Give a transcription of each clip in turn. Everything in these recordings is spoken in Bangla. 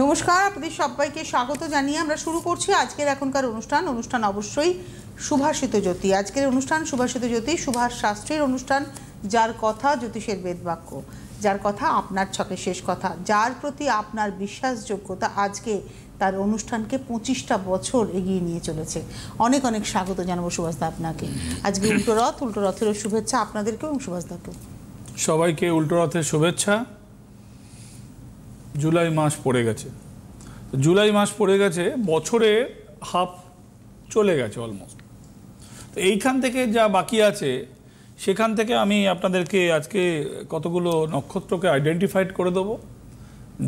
নমস্কার, আপনাদের সবাইকে স্বাগত জানিয়ে আমরা শুরু করছি আজকের এখনকার অনুষ্ঠান অবশ্যই সুভাষিত জ্যোতি। আজকের অনুষ্ঠান সুভাষিত জ্যোতি, সুভাষ শাস্ত্রীর অনুষ্ঠান, যার কথা জ্যোতিষের বেদবাক্য, যার কথা আপনার ছকে শেষ কথা, যার প্রতি আপনার বিশ্বাসযোগ্যতা আজকে তার অনুষ্ঠানকে 25টা বছর এগিয়ে নিয়ে চলেছে। অনেক অনেক স্বাগত জানাবো সুভাষদা আপনাকে। আজকে উল্টো রথেরও শুভেচ্ছা আপনাদেরকে এবং সুভাষদাকে। সবাইকে উল্টো রথের শুভেচ্ছা। জুলাই মাস পড়ে গেছে, জুলাই মাস পড়ে গেছে, বছরে হাফ চলে গেছে অলমোস্ট। তো এইখান থেকে যা বাকি আছে সেখান থেকে আমি আপনাদেরকে আজকে কতগুলো নক্ষত্রকে আইডেন্টিফাইড করে দেবো,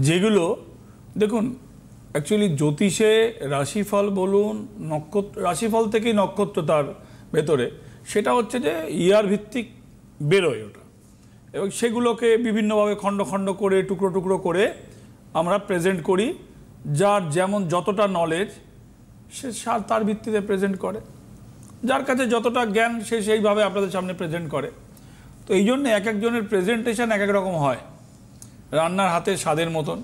যেগুলো দেখুন অ্যাকচুয়ালি জ্যোতিষে রাশিফল বলুন, রাশিফল থেকেই নক্ষত্র তার ভেতরে, সেটা হচ্ছে যে ইয়ার ভিত্তিক বেরোয় ওটা, এবং সেগুলোকে বিভিন্নভাবে খণ্ড খণ্ড করে টুকরো টুকরো করে আমরা প্রেজেন্ট করি। যার যেমন যতটা নলেজ সে তার ভিত্তিতে প্রেজেন্ট করে, যার কাছে যতটা জ্ঞান সে সেইভাবে আপনাদের সামনে প্রেজেন্ট করে। তো এই জন্য এক একজনের প্রেজেন্টেশন এক এক রকম হয়। রান্নার হাতে স্বাদের মতন,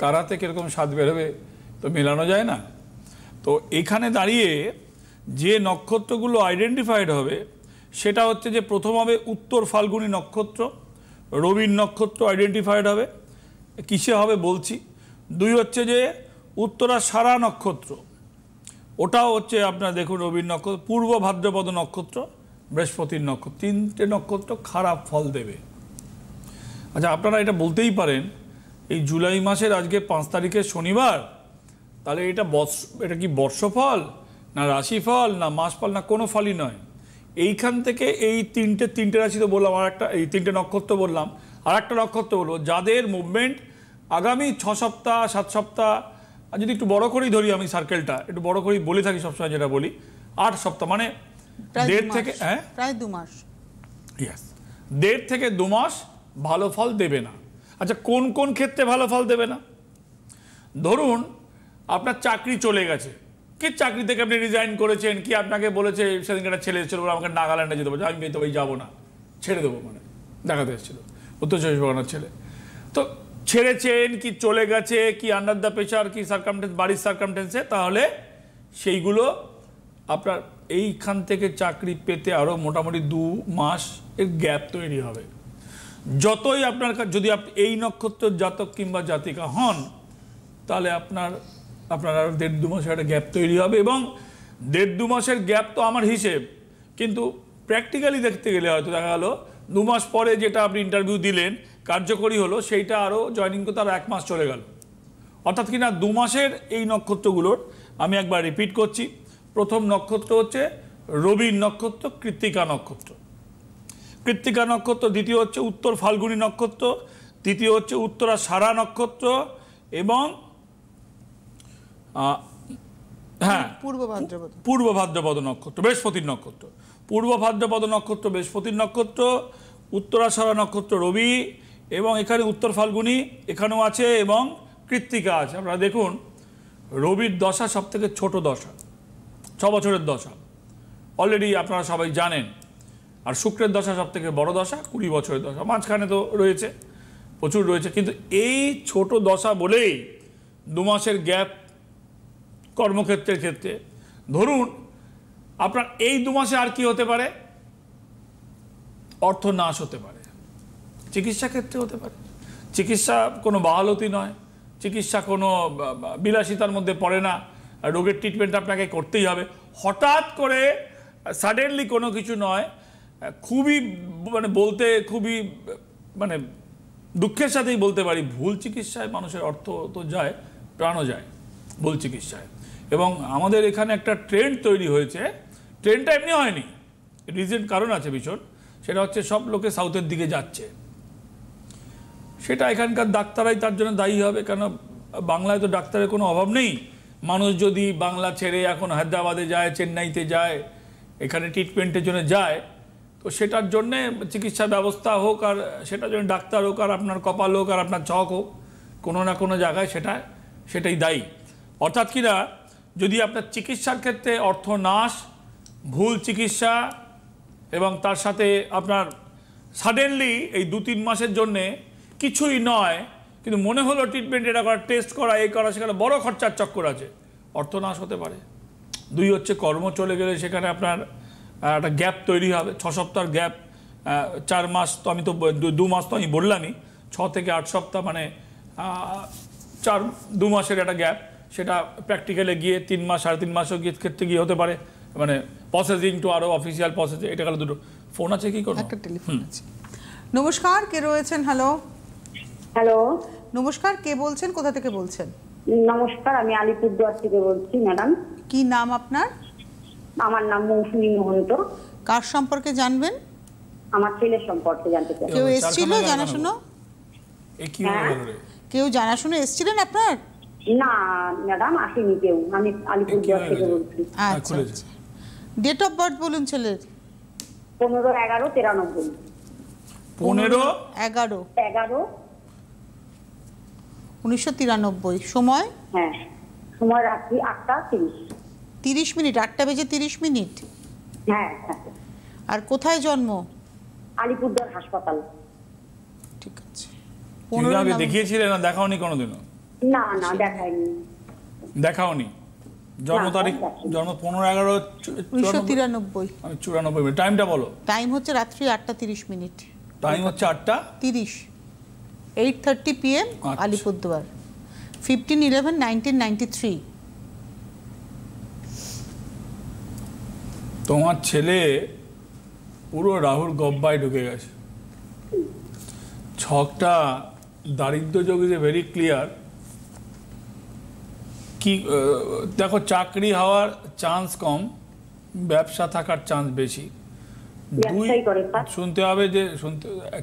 কার হাতে কীরকম স্বাদ বেরোবে তো মেলানো যায় না। তো এখানে দাঁড়িয়ে যে নক্ষত্রগুলো আইডেন্টিফাইড হবে সেটা হচ্ছে যে প্রথম হবে উত্তর ফাল্গুনী নক্ষত্র, রবির নক্ষত্র আইডেন্টিফাইড হবে। কিসে হবে বলছি। দুই হচ্ছে যে উত্তরাষাঢ়া নক্ষত্র, ওটাও হচ্ছে আপনার দেখুন রবির নক্ষত্র। পূর্ব ভাদ্রপদ নক্ষত্র বৃহস্পতির নক্ষত্র। তিনটে নক্ষত্র খারাপ ফল দেবে। আচ্ছা, আপনারা এটা বলতেই পারেন এই জুলাই মাসের আজকে 5 তারিখের শনিবার, তাহলে এটা কি বর্ষফল না রাশিফল না মাসফল না কোনো ফলই নয়। এইখান থেকে এই তিনটে রাশি তো বললাম, এই তিনটে নক্ষত্র বললাম, আর একটা নক্ষত্র বলবো যাদের মুভমেন্ট আগামী 6 সপ্তাহ 7 সপ্তাহ, আর যদি একটু বড় করেই ধরি, আমি সার্কেলটা একটু বড় করেই বলে থাকি সবসময়, যেটা বলি 8 সপ্তাহ মানে 1.5 থেকে প্রায় 2 মাস, ইয়েস 1.5 থেকে 2 মাস ভালো ফল দেবে না। আচ্ছা, কোন কোন ক্ষেত্রে ভালো ফল দেবে না? ধরুন আপনার চাকরি চলে গেছে, কি চাকরি থেকে আপনি রিজাইন করেছেন, কি আপনাকে বলেছে সেদিনকে একটা ছেলে এসেছিল আমাকে নাগাল্যান্ডে যেতে বলছে, আমি তো ওই যাবো না, ছেড়ে দেবো, মানে দেখাতে এসেছিল উত্তর 24 পরগনার ছেলে। তো ছেড়েছেন কি চলে গেছে কি আন্ডার দ্য প্রেশার কি সার্কামটেন্স, বাড়ির সার্কামটেন্সে, তাহলে সেইগুলো আপনার এইখান থেকে চাকরি পেতে আরও মোটামুটি 2 মাস এর গ্যাপ তৈরি হবে। যতই আপনার যদি আপনি এই নক্ষত্র জাতক কিংবা জাতিকা হন, তাহলে আপনার আরও 1.5-2 মাসের একটা গ্যাপ তৈরি হবে। এবং 1.5-2 মাসের গ্যাপ তো আমার হিসেব, কিন্তু প্র্যাকটিক্যালি দেখতে গেলে হয়তো দেখা গেলো 2 মাস পরে যেটা আপনি ইন্টারভিউ দিলেন কার্যকরী হলো, সেইটা আরও জয়েনিং করতে আরও 1 মাস চলে গেল। অর্থাৎ কিনা 2 মাসের এই নক্ষত্রগুলোর আমি একবার রিপিট করছি। প্রথম নক্ষত্র হচ্ছে রবির নক্ষত্র, কৃত্তিকা নক্ষত্র। কৃত্তিকা নক্ষত্র, দ্বিতীয় হচ্ছে উত্তর ফাল্গুনী নক্ষত্র, তৃতীয় হচ্ছে উত্তরাষাঢ়া নক্ষত্র, এবং পূর্ব ভাদ্রপদ নক্ষত্র বৃহস্পতির নক্ষত্র। পূর্ব ভাদ্রপদ নক্ষত্র বৃহস্পতির নক্ষত্র, উত্তরাষাঢ়া নক্ষত্র রবি, এবং এখানে উত্তর ফাল্গুনী এখানেও আছে, এবং কৃত্তিকা আছে। আপনারা দেখুন রবির দশা সব থেকে ছোট দশা, 6 বছরের দশা, অলরেডি আপনারা সবাই জানেন। আর শুক্রের দশা সব থেকে বড় দশা, 20 বছরের দশা, মাঝখানে তো রয়েছে, প্রচুর রয়েছে। কিন্তু এই ছোট দশা বলেই 2 মাসের গ্যাপ কর্মক্ষেত্রের ক্ষেত্রে। ধরুন আপনার এই 2 মাসে আর কি হতে পারে? অর্থ নাশ হতে পারে, চিকিৎসা ক্ষেত্রে হতে পারে। চিকিৎসা কোনো বাহালতি নয়, চিকিৎসা কোনো বিলাসিতার মধ্যে পড়ে না, রোগের ট্রিটমেন্ট আপনাকে করতেই হবে। হঠাৎ করে সাডেনলি কোনো কিছু নয়, খুবই বলতে খুবই দুঃখের সাথেই বলতে পারি, ভুল চিকিৎসায় মানুষের অর্থ তো যায়, প্রাণও যায় ভুল চিকিৎসায়। এবং আমাদের এখানে একটা ট্রেন্ড তৈরি হয়েছে, ট্রেন্ডটা এমনি হয়নি, রিজেন্ট কারণ আছে ভীষণ, সেটা হচ্ছে সব লোকে সাউথের দিকে যাচ্ছে। সেটা এখানকার ডাক্তাররাই তার জন্য দায়ী হবে, কেন বাংলায় তো ডাক্তারের কোনো অভাব নেই। মানুষ যদি বাংলা ছেড়ে এখন হায়দ্রাবাদে যায়, চেন্নাইতে যায়, এখানে ট্রিটমেন্টের জন্য যায়, তো সেটার জন্যে চিকিৎসা ব্যবস্থা হোক, আর সেটার জন্য ডাক্তার হোক, আর আপনার কপাল হোক, আর আপনার চক হোক, কোনো না কোনো জায়গায় সেটাই দায়ী। অর্থাৎ কিনা যদি আপনার চিকিৎসার ক্ষেত্রে অর্থ নাশ, ভুল চিকিৎসা, এবং তার সাথে আপনার সাডেনলি এই 2-3 মাসের জন্যে কিছুই নয়, কিন্তু মনে হলো ট্রিটমেন্ট এটা করা, টেস্ট করা, এই করা, সেখানে বড় খরচার চক্কর আছে, অর্থনাশ হতে পারে। 2 হচ্ছে কর্ম চলে গেলে সেখানে আপনার একটা গ্যাপ তৈরি হবে, 6 সপ্তাহের গ্যাপ, 4 মাস তো আমি তো 2 মাস তো আমি বললামই, 6 থেকে 8 সপ্তাহ মানে 2 মাসের একটা গ্যাপ, সেটা প্র্যাকটিক্যালে গিয়ে 3 মাস 3.5 মাসও ক্ষেত্রে গিয়ে হতে পারে, মানে প্রসেসিং টু আরও অফিসিয়াল প্রসেস, এটা গেল দুটো। ফোন আছে কি করবো? একটা টেলিফোন আছে। নমস্কার, কে রয়েছেন? হ্যালো হ্যালো, নমস্কার, কে বলছেন, কোথা থেকে বলছেন? নমস্কার, আমি আলিপুরদুয়ার থেকে বলছি ম্যাডাম। কি নাম আপনার? আমার নাম মৌসুমী মহন্ত। কার সম্পর্কে জানবেন? আমার ছেলের সম্পর্কে জানতে চাই। কেউ এসেছিল জানাশুনো? এ কি হয়ে গেল রে? কেউ জানাশুনো এসেছিলেন আপনার? না ম্যাডাম, আসেনি কেউ। আমি আলিপুরদুয়ার থেকে বলছি। আচ্ছা, ডেট অফ বার্থ বলুন ছেলের। 15/11/93। 15/11/1993। সময়? হ্যাঁ, সময় রাত্রি 8:30। 30 মিনিট, 8টা বেজে 30 মিনিট। হ্যাঁ হ্যাঁ। আর কোথায় জন্ম? আলিপুরদুয়ার হাসপাতাল। ঠিক আছে। তুমি আগে দেখিয়েছিলে না? দেখাওনি কোনোদিনও? না না, দেখাইনি। দেখাওনি? জন্ম তারিখ? জন্ম 15/11/1993। 94 টাইমটা বলো। টাইম হচ্ছে রাত্রি 8:30 মিনিট। টাইম হচ্ছে 8:30, 8:30 PM, আচ্ছা। আলিপুরদুয়ার। 15/11/1993। তোমার ছেলে পুরো রাহুর গব্বায় ঢুকে গেছে। ছকটা দারিদ্র যোগ ইজ ভেরি ক্লিয়ার। কি দেখো, চাকরি হওয়ার চান্স কম, ব্যবসা থাকার চান্স বেশি। 2 ব্যবসাই করে স্যার। শুনতে হবে যে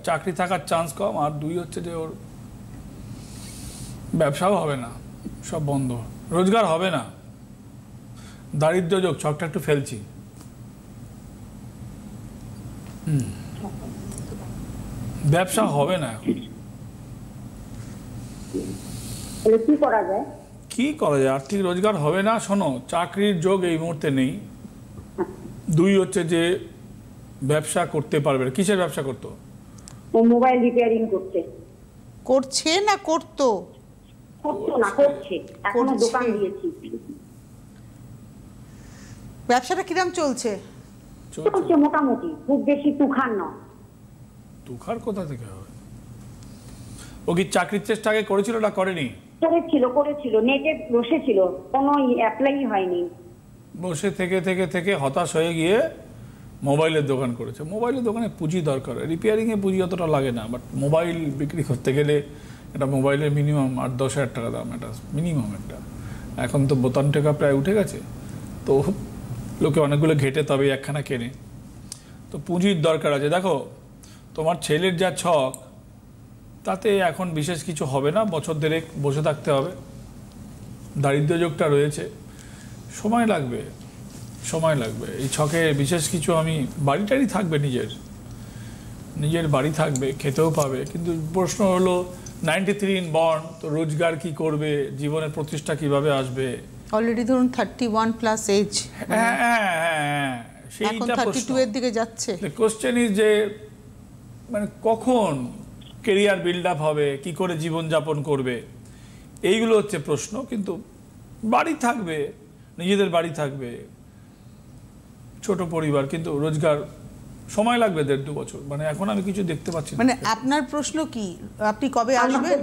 চাকরি থাকার চান্স কম, আর 2 হচ্ছে যে ওর ব্যবসাও হবে না, সব বন্ধ, রোজগার হবে না। দারিদ্র যোগ, ছকটা একটু ফেলছি। ব্যবসা হবে না এখন। তাহলে কি করা যায়? কি করা যায়? আর্থিক রোজগার হবে না। শোনো, চাকরির যোগ এই মুহূর্তে নেই। 2 হচ্ছে যে ব্যবসা করতে পারবে না। কিসের ব্যবসা করতো? ও মোবাইল রিপেয়ারিং করছে। করছে না করতো? করতো না, করছে। এখনো করছে। দোকান দিয়েছি। ব্যবসাটা কিরম চলছে? চলছে মোটামুটি, খুব বেশি তুখার নয়। তুখার কোথা থেকে হবে? ও কি চাকরির চেষ্টা আগে করেছিল না করেনি? করেছিল, নেটে বসেছিল, কোনো অ্যাপ্লাই হয়নি। বসে থেকে থেকে থেকে হতাশ হয়ে গিয়ে মোবাইলের দোকান করেছে। মোবাইলের দোকানে পুঁজি দরকার, রিপেয়ারিংয়ে পুঁজি অতটা লাগে না, বাট মোবাইল বিক্রি করতে গেলে এটা মোবাইলের মিনিমাম 8-10 হাজার টাকা দাম, এটা মিনিমাম একটা। এখন তো বোতাম টেকা প্রায় উঠে গেছে, তো লোকে অনেকগুলো ঘেটে তবে একখানা কেনে, তো পুঁজির দরকার আছে। দেখো, তোমার ছেলের যা ছক, তাতে এখন বিশেষ কিছু হবে না, বছর দেড়েক বসে থাকতে হবে। দারিদ্র যোগটা রয়েছে, সময় লাগবে, সময় লাগবে। এই ছকে বিশেষ কিছু আমি, বাড়িটারই থাকবে, নিজের বাড়ি থাকবে, খেতেও পাবে, কিন্তু প্রশ্ন হলো 93 ইন বর্ন, তো রোজগার কি করবে, জীবনের প্রতিষ্ঠা কিভাবে আসবে? অলরেডি ধরুন 31 প্লাস এজ, হ্যাঁ হ্যাঁ হ্যাঁ, এখন সেইটা 32 এর দিকে যাচ্ছে। কোশ্চেন ইজ যে মানে কখন কেরিয়ার বিল্ড আপ হবে, কি করে জীবনযাপন করবে, এইগুলো হচ্ছে প্রশ্ন। কিন্তু বাড়ি থাকবে, নিজেদের বাড়ি থাকবে, ছোট পরিবার, কিন্তু রোজগার সময় লাগবে 1.5-2 বছর। মানে এখন আমি কিছু দেখতে পাচ্ছি না। মানে আপনার প্রশ্ন কি, আপনি কবে আসবেন?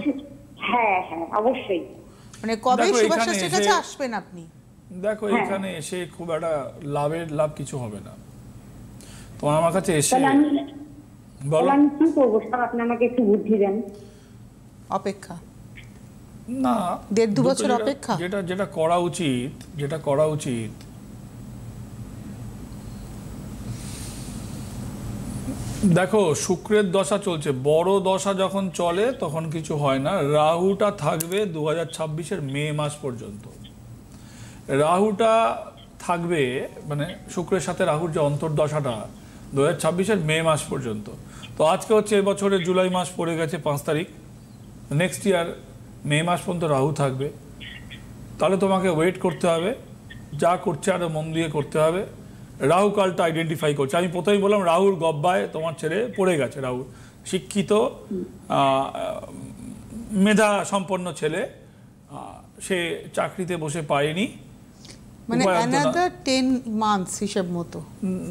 হ্যাঁ হ্যাঁ, অবশ্যই। মানে কবে দেখো, সুভাষ এখানে শাস্ত্রীর কাছে এসে- আসবেন আপনি? দেখো, এখানে এসে খুব একটা লাভ কিছু হবে না তোমার আমার কাছে এসে। তাহলে বলো আমি কি করবো স্যার, আপনি আমাকে একটু বুদ্ধি দেন। অপেক্ষা, না, 1.5-2 দুটো বছর যেটা- অপেক্ষা। যেটা করা উচিত, দেখো, শুক্রের দশা চলছে, বড় দশা যখন চলে তখন কিছু হয় না। রাহুটা থাকবে 2026-এর মে মাস পর্যন্ত। রাহুটা থাকবে, মানে শুক্রের সাথে রাহুর যে অন্তর্দশাটা 2026-এর মে মাস পর্যন্ত। তো আজকে হচ্ছে এবছরের জুলাই মাস পড়ে গেছে 5 তারিখ, নেক্সট ইয়ার মে মাস পর্যন্ত রাহু থাকবে। তাহলে তোমাকে ওয়েট করতে হবে, যা করছে আরও মন দিয়ে করতে হবে। রাহু কালটা আইডেন্টিফাই করছে। আমি প্রথমেই বললাম রাহুর গব্বায় তোমার ছেলে পড়ে গেছে। রাহু শিক্ষিত, মেধা সম্পন্ন ছেলে, সে চাকরিতে বসে পায়নি, মানে অ্যানাদার 10 মান্থস হিসাব মতো,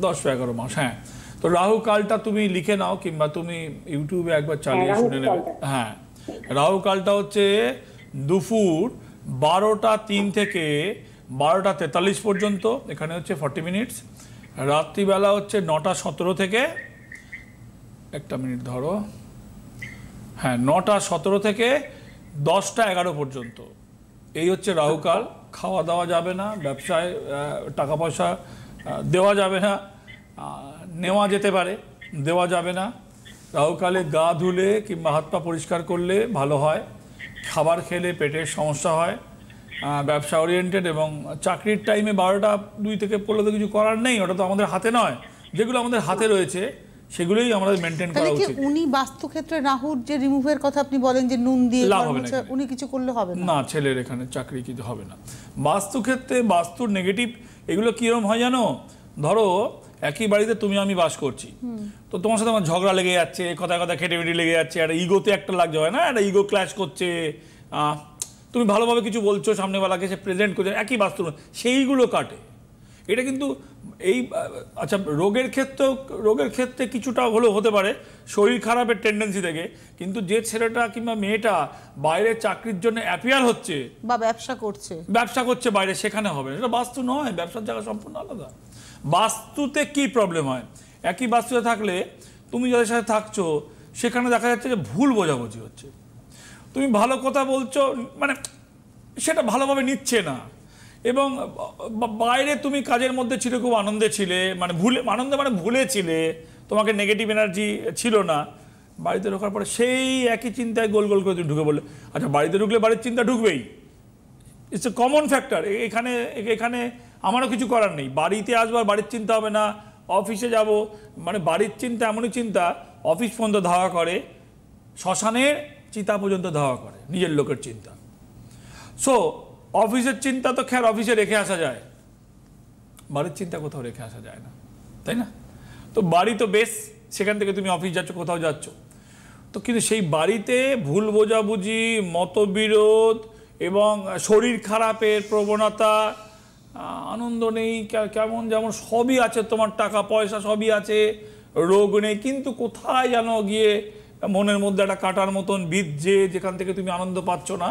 10-11 মাস। হ্যাঁ, তো রাহু কালটা তুমি লিখে নাও কিংবা তুমি ইউটিউবে একবার চালিয়ে শুনে নেবে। হ্যাঁ, রাহু কালটা হচ্ছে দুপুর 12:03 থেকে 12:43 পর্যন্ত, এখানে হচ্ছে 40 মিনিটস। রাত্রিবেলা হচ্ছে 9:17 থেকে, একটা মিনিট ধরো, হ্যাঁ 9:17 থেকে 10:11 পর্যন্ত, এই হচ্ছে রাহুকাল। খাওয়া দাওয়া যাবে না, ব্যবসায় টাকা পয়সা দেওয়া যাবে না, নেওয়া যেতে পারে, দেওয়া যাবে না। রাহুকালে গা ধুলে কিংবা হাত পা পরিষ্কার করলে ভালো হয়, খাবার খেলে পেটের সমস্যা হয়, ব্যবসা ওরিয়েন্টেড। এবং চাকরির টাইমে 12:02 থেকে পড়লে তো কিছু করার নেই, ওটা তো আমাদের হাতে নয়। যেগুলো আমাদের হাতে রয়েছে সেগুলোই আমাদের মেনটেন করা উচিত। উনি বাস্তুক্ষেত্রে রাহুর যে রিমুভের কথা আপনি বলেন যে নুন দিয়ে উনি কিছু করলে হবে না? না, ছেলের এখানে চাকরি কিছু হবে না। বাস্তুক্ষেত্রে বাস্তুর নেগেটিভ এগুলো কিরকম হয় জানো? ধরো একই বাড়িতে তুমি আমি বাস করছি, তো তোমার সাথে আমার ঝগড়া লেগে যাচ্ছে, কথা কথা খেটেমেটি লেগে যাচ্ছে, একটা ইগোতে একটা লাগছে, হয় না, একটা ইগো ক্ল্যাশ করছে। তুমি ভালোভাবে কিছু বলছো, সামনেওয়ালাকে সে প্রেজেন্ট করছে, একই বাস্তু, সেইগুলো কাটে। এটা কিন্তু এই আচ্ছা রোগের ক্ষেত্রে কিছুটা হলেও হতে পারে শরীর খারাপের টেন্ডেন্সি থেকে, কিন্তু যে ছেলেটা কিংবা মেয়েটা বাইরে চাকরির জন্য অ্যাপিয়ার হচ্ছে বা ব্যবসা করছে বাইরে, সেখানে হবে না। এটা বাস্তু নয়, ব্যবসার জায়গা সম্পূর্ণ আলাদা। বাস্তুতে কি প্রবলেম হয়? একই বাস্তুতে থাকলে তুমি যাদের সাথে থাকছো সেখানে দেখা যাচ্ছে যে ভুল বোঝাবুঝি হচ্ছে, তুমি ভালো কথা বলছো মানে সেটা ভালোভাবে নিচ্ছে না, এবং বাইরে তুমি কাজের মধ্যে ছিলে, খুব আনন্দে ছিলে, মানে ভুলে ছিলে, তোমাকে নেগেটিভ এনার্জি ছিল না। বাড়িতে ঢোকার পরে সেই একই চিন্তায় গোল গোল করে তুমি ঢুকে বললে। আচ্ছা, বাড়িতে ঢুকলে বাড়ির চিন্তা ঢুকবেই, ইটস এ কমন ফ্যাক্টর। এখানে আমারও কিছু করার নেই। বাড়িতে আসবো আর বাড়ির চিন্তা হবে না, অফিসে যাব, মানে বাড়ির চিন্তা এমনই চিন্তা, অফিস পর্যন্ত ধাওয়া করে, শ্মশানের চিতা পর্যন্ত ধাওয়া করে, নিজের লোকের চিন্তা। সো অফিসের চিন্তা তো খেয়াল অফিসে রেখে আসা যায়, বাড়ির চিন্তা কোথাও রেখে আসা যায় না, তাই না? তো বাড়ি তো বেশ, সেখান থেকে তুমি অফিস যাচ্ছ, কোথাও যাচ্ছ, তো কিন্তু সেই বাড়িতে ভুল বোঝাবুঝি, মতবিরোধ এবং শরীর খারাপের প্রবণতা, আনন্দ নেই, কেমন যেমন সবই আছে, তোমার টাকা পয়সা সবই আছে, রোগ নেই, কিন্তু কোথায় যেন গিয়ে মনের মধ্যে একটা কাটার মতন বিধছে, যেখান থেকে তুমি আনন্দ পাচ্ছ না,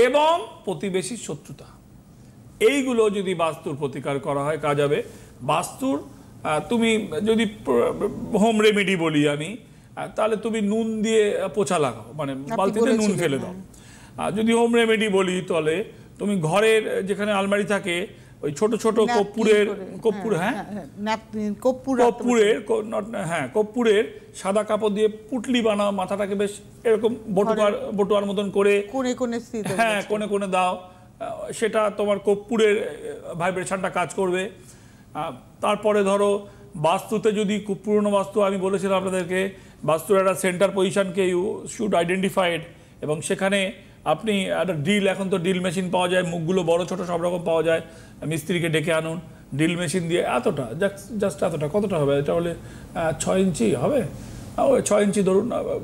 এবং প্রতিবেশীর শত্রুতা। এইগুলো যদি বাস্তুর প্রতিকার করা হয় কাজ হবে। বাস্তুর তুমি যদি হোম রেমেডি বলি আমি, তাহলে তুমি নুন দিয়ে পোছা লাগাও, মানে বালতিতে নুন ফেলে দাও। যদি হোম রেমেডি বলি তাহলে তুমি ঘরের যেখানে আলমারি থাকে ওই ছোট ছোট কর্পূরের সাদা কাপড় দিয়ে পুটলি বানাও, মাথাটাকে বেশ এরকম বটুয়ার মতন করে কোণে কোণে দাও, সেটা তোমার কর্পূরের ভাইব্রেশনটা কাজ করবে। তারপরে ধরো বাস্তুতে যদি খুব পুরনো বাস্তু, আমি বলেছিলাম আপনাদেরকে, বাস্তুর একটা সেন্টার পজিশনকে ইউ শুড আইডেন্টিফাইড, এবং সেখানে আপনি একটা ড্রিল, এখন তো ড্রিল মেশিন পাওয়া যায়, মুখগুলো বড় ছোট সব রকম পাওয়া যায়, মিস্ত্রিকে ডেকে আনুন, ড্রিল মেশিন দিয়ে এতটা জাস্ট এতটা, কতটা হবে এটা হলে 6 ইঞ্চি হবে, ওই 6 ইঞ্চি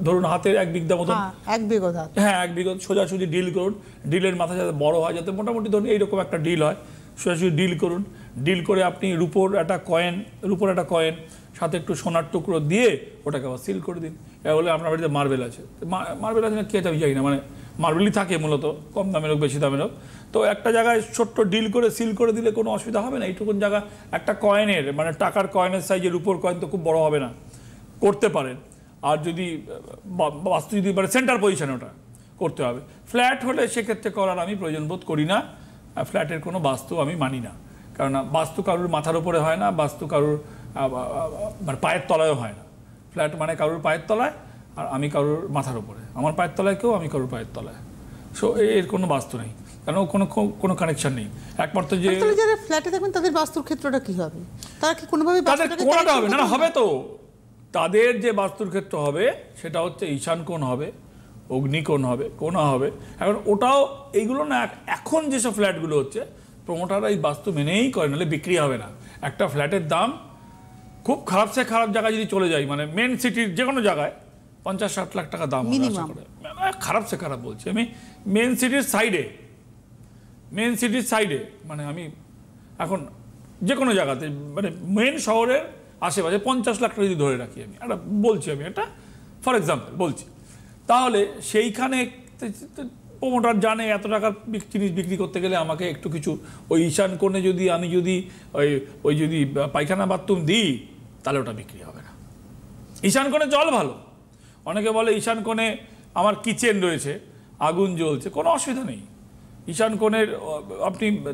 ধরুন হাতের 1 বিঘা মতন, 1 বিঘা, হ্যাঁ 1 বিঘা সোজাসুজি ড্রিল করুন। ড্রিলের মাথা যাতে বড় হয়, যাতে মোটামুটি ধরুন এইরকম একটা ড্রিল হয়, সোজাসুজি ড্রিল করুন। ড্রিল করে আপনি রূপোর একটা কয়েন সাথে একটু সোনার টুকরো দিয়ে ওটাকে আবার সিল করে দিন। এটা বলে আপনার বাড়িতে মার্বেল আছে না কে আমি জানি না, মানে মার্বেলই থাকে মূলত, কম দামের হোক বেশি দামের হোক, তো একটা জায়গায় ছোট্ট ডিল করে সিল করে দিলে কোনো অসুবিধা হবে না। এইটুকুন জায়গা একটা কয়েনের, মানে টাকার কয়েনের সাইজের উপর কয়েন তো খুব বড় হবে না, করতে পারেন। আর যদি বাস্তু যদি মানে সেন্টার পজিশনে ওটা করতে হবে। ফ্ল্যাট হলে সেক্ষেত্রে করার আমি প্রয়োজন বোধ করি না, ফ্ল্যাটের কোনো বাস্তু আমি মানি না, কারণ বাস্তু কারুর মাথার উপরে হয় না, বাস্তু কারুর মানে পায়ের তলায়ও হয় না। ফ্ল্যাট মানে কারুর পায়ের তলায়, আর আমি কারুর মাথার উপরে, আমার পায়ের তলায় কেউ, আমি কারুর পায়ের তলায়। সো এর কোনো বাস্তু নেই, কারণ কোনো কানেকশন নেই। একমাত্র যে যারা ফ্ল্যাটে থাকবেন তাদের বাস্তুর ক্ষেত্রটা কি হবে? তারা কি কোনোভাবে কোনটা হবে না হবে তো, তাদের যে বাস্তুর ক্ষেত্র হবে সেটা হচ্ছে ঈশান কোণ হবে, অগ্নিকোণ হবে, কোণা হবে। এখন ওটাও এইগুলো না, এখন যেসব ফ্ল্যাটগুলো হচ্ছে প্রমোটাররা এই বাস্তু মেনেই করে, নাহলে বিক্রি হবে না। একটা ফ্ল্যাটের দাম খুব খারাপ জায়গায় যদি চলে যায়, মানে মেন সিটির যে কোনো জায়গায় 50-60 লাখ টাকা দাম হবে Minimum। আশা করে। খারাপ সে খারাপ বলছি আমি, মেন সিটির সাইডে মানে আমি এখন যে কোনো জায়গাতে মানে মেন শহরের আশেপাশে 50 লাখ টাকা যদি ধরে রাখি আমি একটা বলছি, আমি এটা ফর এক্সাম্পল বলছি, তাহলে সেইখানে প্রমোটার জানে এত টাকার জিনিস বিক্রি করতে গেলে আমাকে একটু কিছু ওই ঈশান কোণে যদি আমি যদি ওই যদি পায়খানা বাথরুম দিই তাহলে ওটা বিক্রি হবে না। ঈশান কোণে জল ভালো, অনেকে বলে ঈশান কোণে আমার কিচেন রয়েছে, আগুন জ্বলছে, কোনো অসুবিধা নেই। ঈশান কোণের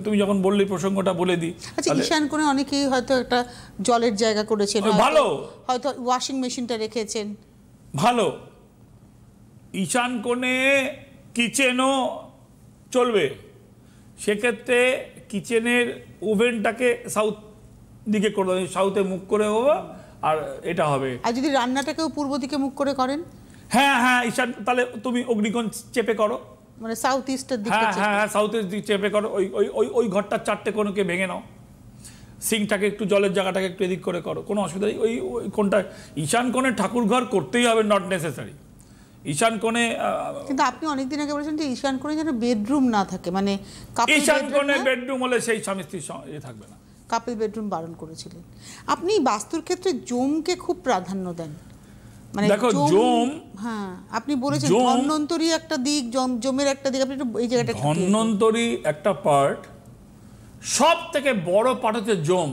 তুমি যখন বললে প্রসঙ্গটা বলে দিই। আচ্ছা, ঈশান কোণে অনেকেই হয়তো একটা জলের জায়গা করেছেন, ভালো, হয়তো ওয়াশিং মেশিনটা রেখেছেন, ভালো। ঈশান কোণে কিচেনও চলবে, সেক্ষেত্রে কিচেনের ওভেনটাকে সাউথ দিকে করে দেবে, সাউথে মুখ করে হবে, আর এটা হবে। আর যদি রান্নাটাকেও পূর্ব দিকে মুখ করে করেন, হ্যাঁ ঈশান, তাহলে তুমি অগ্নিকোণ চেপে করো, মানে সাউথ ইস্টের দিকে। হ্যাঁ সাউথের দিকে চেপে করো, ওই ঘরটার 4টে কোণকে ভেঙে নাও, সিংটাকে একটু জলের জায়গাটাকে একটু এদিক করে করো, কোনো অসুবিধা নেই। ওই কোণটা ঈশান কোণে ঠাকুর ঘর করতেই হবে, নট নেসেসারি। ঈশান কোণে কিন্তু আপনি অনেকদিন আগে বলেছেন যে ঈশান কোণে যেন বেডরুম না থাকে, মানে ঈশান কোণে বেডরুম হলে সেই স্বামী স্ত্রীর থাকবে না, কাপল বেডরুম বারণ করেছিলেন। আপনি বাস্তুর ক্ষেত্রে জমকে খুব প্রাধান্য দেন, মানে দেখো জম, হ্যাঁ আপনি বলেছেন ধন্বন্তরী একটা দিক, জমের একটা দিক, আপনি একটু এই জায়গাটা ধন্বন্তরী একটা পার্ট, সব থেকে বড় পার্ট হচ্ছে জম।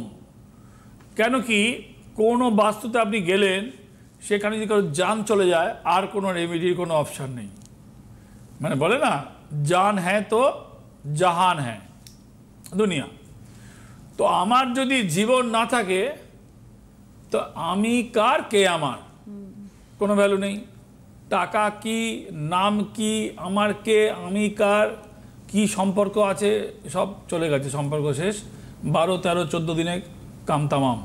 কেন কি কোনো বাস্তুতে আপনি গেলেন, সেখানে যদি কারো জান চলে যায় আর কোনো রেমেডির কোনো অপশান নেই, মানে বলে না জান হ্যাঁ তো জাহান হ্যাঁ দুনিয়া। তো আমার যদি জীবন না থাকে তো আমি কার, কে আমার, কোনো ভ্যালু নেই। টাকা কি, নাম কি, আমার কে, আমি কার, কি সম্পর্ক আছে, সব চলে গেছে, সম্পর্ক শেষ। 12, 13, 14 দিনে কাম তামাম।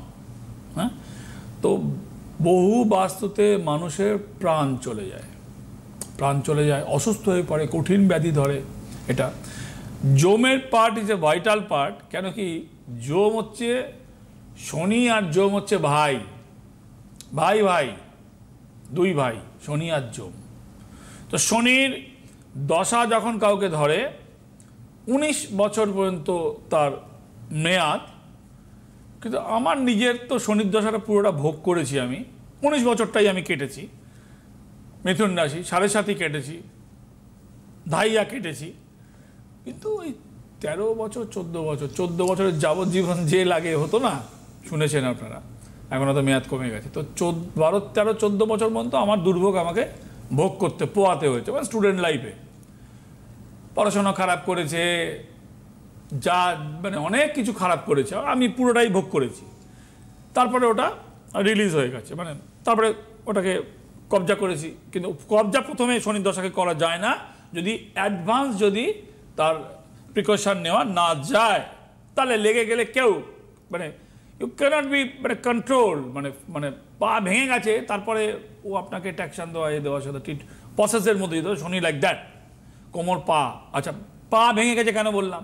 হ্যাঁ, তো বহু বাস্তুতে মানুষের প্রাণ চলে যায়, অসুস্থ হয়ে পড়ে, কঠিন ব্যাধি ধরে। এটা জমের part is a vital part. কেন কি জম হচ্ছে শনি, আর জম হচ্ছে ভাই, দুই ভাই, শনি আর জম। তো শনির দশা যখন কাউকে ধরে 19 বছর পর্যন্ত তার মেয়াদ, কিন্তু আমার নিজের তো শনির দশাটা পুরোটা ভোগ করেছি আমি, 19 বছরটাই আমি কেটেছি, মিথুন রাশি 7.5 কেটেছি, ধাইয়া কেটেছি, কিন্তু ওই 13 বছর 14 বছরের যাবজ্জীবন যে লাগে হতো না, শুনেছেন আপনারা, এখন হয়তো মেয়াদ কমে গেছে। তো 12, 13, 14 বছর পর্যন্ত আমার দুর্ভোগ আমাকে ভোগ করতে পোয়াতে হয়েছে, মানে স্টুডেন্ট লাইফে পড়াশোনা খারাপ করেছে, যা মানে অনেক কিছু খারাপ করেছে, আমি পুরোটাই ভোগ করেছি। তারপরে ওটা রিলিজ হয়ে গেছে, মানে তারপরে ওটাকে কবজা করেছি। কিন্তু কবজা প্রথমে শনির দশাকে করা যায় না যদি অ্যাডভান্স যদি তার প্রিকশন নেওয়া না যায়, তাহলে লেগে গেলে কেউ মানে ইউ ক্যানট বি মানে কন্ট্রোল, মানে পা ভেঙে গেছে, তারপরে ও আপনাকে ট্যাকশন দেওয়ার সাথে প্রসেসের মধ্যে দিতে শনি লাইক দ্যাট। কোমর, পা, আচ্ছা পা ভেঙে গেছে কেন বললাম,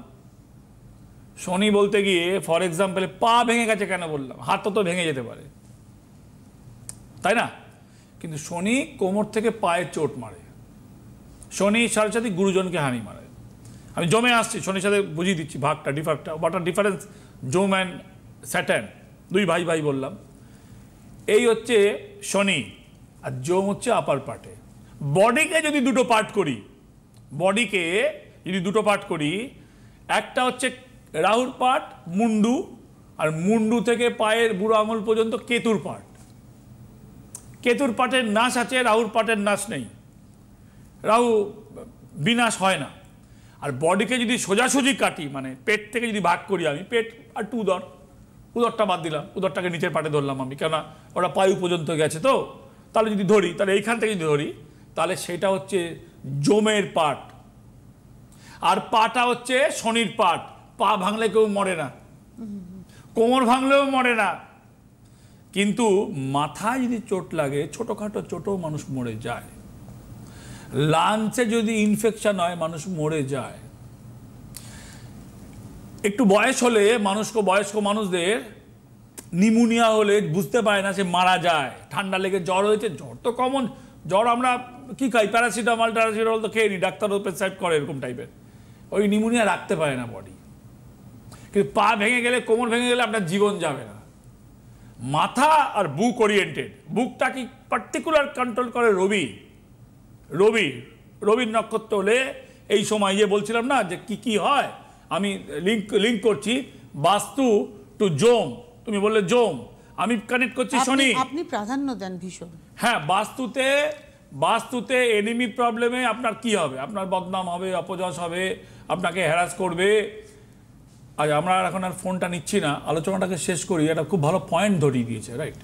শনি বলতে গিয়ে ফর এক্সাম্পলে পা ভেঙে গেছে কেন বললাম, হাতও তো ভেঙে যেতে পারে, তাই না? কিন্তু শনি কোমর থেকে পায়ে চোট মারে, শনি সাথে সাথে গুরুজনকে হানি মারে। আমি জমে আসছি, শনির সাথে বুঝিয়ে দিচ্ছি ভাগটা, হোয়াট ডিফারেন্স জম অ্যান্ড স্যাটার্ন, দুই ভাই বললাম। এই হচ্ছে শনি, আর জম হচ্ছে আপার পার্টে। বডিকে যদি দুটো পার্ট করি, একটা হচ্ছে রাহুর পার্ট মুন্ডু, আর মুন্ডু থেকে পায়ের বুড়ো আঙুল পর্যন্ত কেতুর পার্ট। কেতুর পার্টের নাশ আছে, রাহুর পার্টের নাশ নেই, রাহু বিনাশ হয় না। আর বডিকে যদি সোজাসুজি কাটি, মানে পেট থেকে যদি ভাগ করি আমি, পেট আর উদরটা বাদ দিলাম, উদরটাকে নিচের পাটে ধরলাম আমি, কেননা ওটা পায়ু পর্যন্ত গেছে। তো তাহলে যদি ধরি, তাহলে এইখান থেকে যদি ধরি, তাহলে সেটা হচ্ছে জমের পার্ট, আর পাটা হচ্ছে শনির পার্ট। পা ভাঙলে কেউ মরে না, কোমর ভাঙলেও মরে না, কিন্তু মাথায় যদি চোট লাগে, ছোটোখাটো চোটও মানুষ মরে যায়। লাঞ্চে যদি ইনফেকশন হয় মানুষ মরে যায়। একটু বয়স হলে বয়স্ক মানুষদের নিউমোনিয়া হলে বুঝতে পারে না, সে মারা যায়। ঠান্ডা লেগে জ্বর হয়েছে, জ্বর তো কমন, জ্বর আমরা কি খাই, প্যারাসিটামল তো খেয়ে নিই, ডাক্তারও প্রেসক্রাইব করে এরকম টাইপের। ওই নিউমোনিয়া রাখতে পারে না বডি। কিন্তু পা ভেঙে গেলে, কোমর ভেঙে গেলে আপনার জীবন যাবে না। মাথা আর বুক ওরিয়েন্টেড, বুকটা কি পার্টিকুলার কন্ট্রোল করে রবির নক্ষত্র হলে এই সময় যে বলছিলাম না যে কি হয়, আমি লিঙ্ক করছি বাস্তু টু জোম। তুমি বললে জোম, আমি কানেক্ট করছি শনি। আপনি প্রাধান্য দেন ভীষণ। হ্যাঁ, বাস্তুতে এনিমি প্রবলেমে আপনার কি হবে, আপনার বদনাম হবে, অপযশ হবে, আপনাকে হ্যারাস করবে। আজ আমরা এখন আর ফোনটা নিচ্ছি না, আলোচনাটাকে শেষ করি। একটা খুব ভালো পয়েন্ট ধরিয়ে দিয়েছে, রাইট?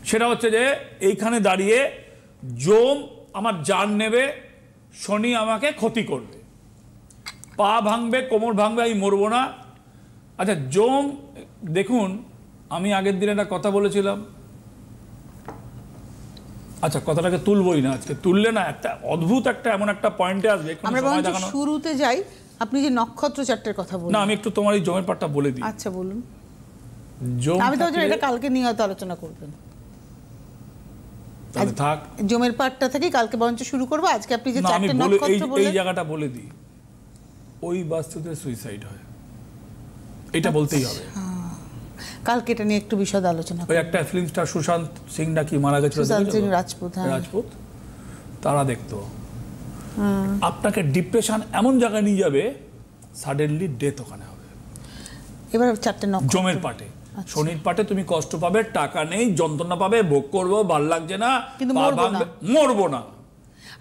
সেটা হচ্ছে যে এইখানে দাঁড়িয়ে জোম আমার জান নেবে, শনি আমাকে ক্ষতি করবে, পা ভাঙবে, কোমর ভাঙবে, আমি মরবো না। আচ্ছা, জোম দেখুন, আমি আগের দিন একটা কথা বলেছিলাম, আচ্ছা কথাটাকে তুলবই না আজকে, তুললে না একটা অদ্ভুত একটা এমন একটা পয়েন্টে আসবে। আমরা শুরুতে যাই, আপনি যে নক্ষত্র চারটের কথা বললেন। না, আমি একটু তোমার এই জমের পাটটা বলে দিই। আচ্ছা বলুন। জম আমি তো এটা কালকে নিয়ে হয়তো আলোচনা করবেন। তাহলে থাক, জমের পাটটা থেকে কালকে বরঞ্চ শুরু করবো। আজকে আপনি যে চারটে আমি নক্ষত্র বললেন, এই জায়গাটা বলে দিই, ওই বাস্তুতে সুইসাইড হয়, এটা বলতেই হবে। কালকে এটা নিয়ে একটু বিশদ আলোচনা ওই একটা ফিল্ম স্টার সুশান্ত সিং নাকি মারা গেছিল, সুশান্ত সিং রাজপুত, রাজপুত, তারা দেখতো আপনাকে ডিপ্রেশন এমন জায়গায় নিয়ে যাবে, সাডেনলি ডেথ ওখানে হবে। এবার চারটে নক্ষত্র জমের পাটে, শনির পাটে তুমি কষ্ট পাবে, টাকা নেই, যন্ত্রণা পাবে, ভোগ করবো, ভাল লাগছে না, কিন্তু মরবো না।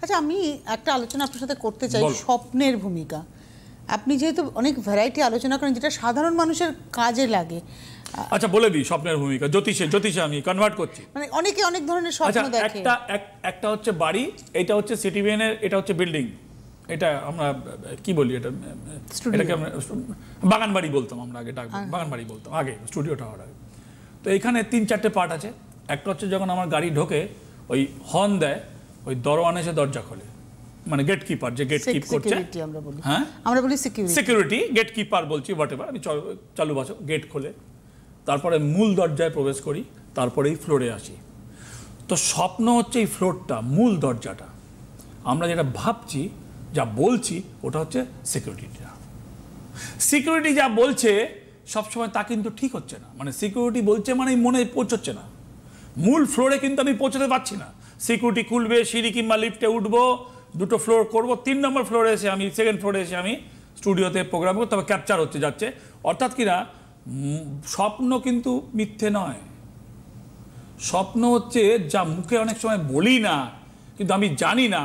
আচ্ছা, আমি একটা আলোচনা আপনার সাথে করতে চাই, স্বপ্নের ভূমিকা। আপনি যেহেতু অনেক ভ্যারাইটি আলোচনা করেন যেটা সাধারণ মানুষের কাজে লাগে। আচ্ছা বলে দিই স্বপ্নের ভূমিকা। জ্যোতিষে আমি কনভার্ট করছি। মানে অনেকে অনেক ধরনের স্বপ্ন দেখে। একটা হচ্ছে বাড়ি, এটা হচ্ছে সিটি ভ্যানের, এটা হচ্ছে বিল্ডিং, এটা আমরা কি বলি, এটাকে আমরা বাগান বাড়ি বলতাম, আমরা আগে বাগান বাড়ি বলতাম আগে, স্টুডিওটা হওয়ার আগে। তো এখানে 3-4টে পার্ট আছে। একটা হচ্ছে যখন আমার গাড়ি ঢোকে, ওই হর্ন দেয়, ওই দরওয়ান এসে দরজা খোলে, মানে গেট কিপার, যে গেট কিপ করছে, হ্যাঁ আমরা বলি সিকিউরিটি, গেট কিপার বলছি, হোয়াটএভার, আমি চালু বাসো, গেট খোলে, তারপরে মূল দরজায় প্রবেশ করি, তারপরে এই ফ্লোরে আসি। তো স্বপ্ন হচ্ছে এই ফ্লোরটা, মূল দরজাটা। আমরা যেটা ভাবছি, যা বলছি, ওটা হচ্ছে সিকিউরিটিটা। সিকিউরিটি যা বলছে সবসময় তা কিন্তু ঠিক হচ্ছে না। মানে সিকিউরিটি বলছে মানে মনে পৌঁছচ্ছে না, মূল ফ্লোরে কিন্তু আমি পৌঁছতে পারছি না। সিকিউরিটি খুলবে, সিঁড়ি কিংবা লিফটে উঠবো, 2টো ফ্লোর করবো, 3 নম্বর ফ্লোরে এসে আমি, 2nd ফ্লোরে এসে আমি স্টুডিওতে প্রোগ্রাম করতে হবে, ক্যাপচার হচ্ছে যাচ্ছে। অর্থাৎ কিনা স্বপ্ন কিন্তু মিথ্যে নয়, স্বপ্ন হচ্ছে যা মুখে অনেক সময় বলি না, কিন্তু আমি জানি না।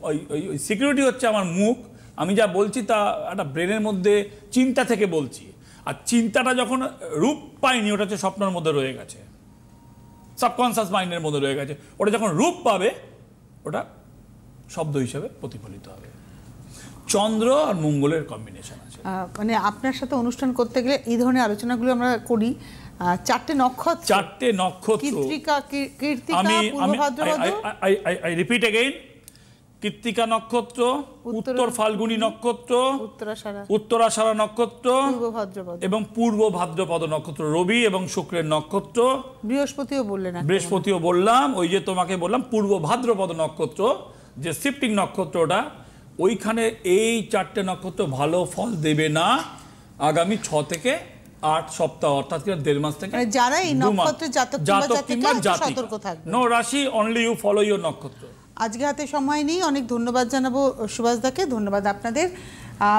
ওই সিকিউরিটি হচ্ছে আমার মুখ, আমি যা বলছি তা একটা ব্রেনের মধ্যে চিন্তা থেকে বলছি, আর চিন্তাটা যখন রূপ পায়নি, ওটা হচ্ছে স্বপ্নের মধ্যে রয়ে গেছে, সাবকনসিয়াস মাইন্ডের মধ্যে রয়ে গেছে। ওটা যখন রূপ পাবে, ওটা শব্দ হিসেবে প্রতিফলিত হবে। চন্দ্র আর মঙ্গলের কম্বিনেশন আছে। মানে আপনার সাথে অনুষ্ঠান করতে গেলে এই ধরনের আলোচনাগুলো আমরা করি। 4টে নক্ষত্র, Krittika, I repeat again, Krittika নক্ষত্র, উত্তর ফাল্গুনী নক্ষত্র, উত্তরাষাঢ়া নক্ষত্র এবং পূর্ব ভাদ্রপদ নক্ষত্র, রবি এবং শুক্রের নক্ষত্র। বৃহস্পতিও বললাম, ওই যে তোমাকে বললাম পূর্ব ভাদ্রপদ নক্ষত্র, যে শিফটিং নক্ষত্রটা, ওইখানে এই 4টে নক্ষত্র ভালো ফল দেবে না আগামী 6 থেকে 8 সপ্তাহ, অর্থাৎ 1.5 মাস থেকে। যারা এই নক্ষত্রের জাতক কিংবা সতর্ক থাকবে। নো রাশি, অনলি ইউ ফলো ইউর নক্ষত্র। আজকে হাতে সময় নেই, অনেক ধন্যবাদ জানাবো সুভাষদাকে, ধন্যবাদ আপনাদের।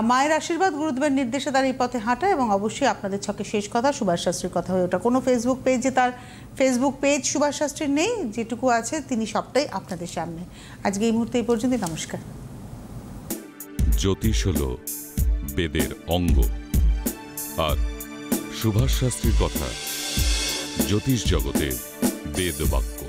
মায়ের আশীর্বাদ, গুরুদেবের নির্দেশে তার এই পথে হাঁটা, এবং অবশ্যই আপনাদের ছকে শেষ কথা সুভাষ শাস্ত্রীর কথা হয়ে ওঠা। কোনো ফেসবুক পেজে তার ফেসবুক পেজ সুভাষ শাস্ত্রীর নেই, যেটুকু আছে তিনি সবটাই আপনাদের সামনে। আজকে এই মুহূর্তে এই পর্যন্তই, নমস্কার। জ্যোতিষ হল বেদের অঙ্গ, আর সুভাষ শাস্ত্রীর কথা জ্যোতিষ জগতে বেদ বাক্য।